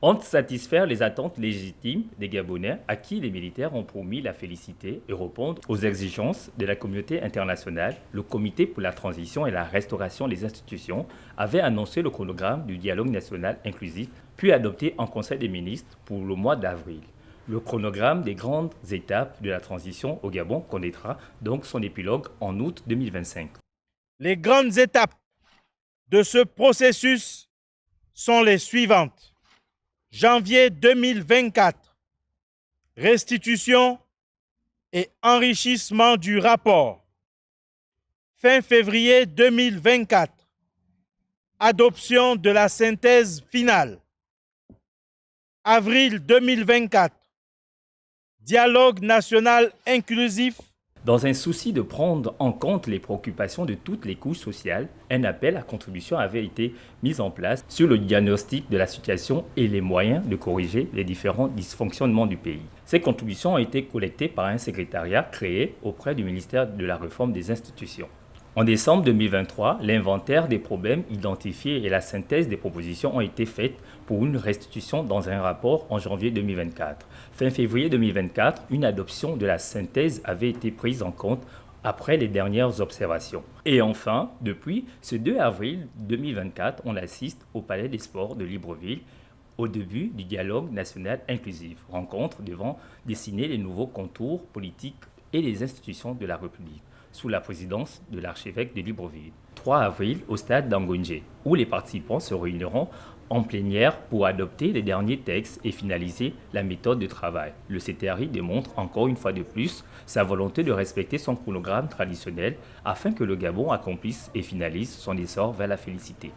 ont satisfaire les attentes légitimes des Gabonais à qui les militaires ont promis la félicité et répondre aux exigences de la communauté internationale. Le Comité pour la transition et la restauration des institutions avait annoncé le chronogramme du dialogue national inclusif, puis adopté en Conseil des ministres pour le mois d'avril. Le chronogramme des grandes étapes de la transition au Gabon connaîtra donc son épilogue en août 2025. Les grandes étapes de ce processus sont les suivantes. Janvier 2024, restitution et enrichissement du rapport. Fin février 2024, adoption de la synthèse finale. Avril 2024, dialogue national inclusif. Dans un souci de prendre en compte les préoccupations de toutes les couches sociales, un appel à contribution avait été mis en place sur le diagnostic de la situation et les moyens de corriger les différents dysfonctionnements du pays. Ces contributions ont été collectées par un secrétariat créé auprès du ministère de la Réforme des institutions. En décembre 2023, l'inventaire des problèmes identifiés et la synthèse des propositions ont été faites pour une restitution dans un rapport en janvier 2024. Fin février 2024, une adoption de la synthèse avait été prise en compte après les dernières observations. Et enfin, depuis ce 2 avril 2024, on assiste au Palais des Sports de Libreville au début du dialogue national inclusif, rencontre devant dessiner les nouveaux contours politiques et les institutions de la République, sous la présidence de l'archevêque de Libreville. 3 avril au stade d'Angonje, où les participants se réuniront en plénière pour adopter les derniers textes et finaliser la méthode de travail. Le CTRI démontre encore une fois de plus sa volonté de respecter son chronogramme traditionnel afin que le Gabon accomplisse et finalise son essor vers la félicité.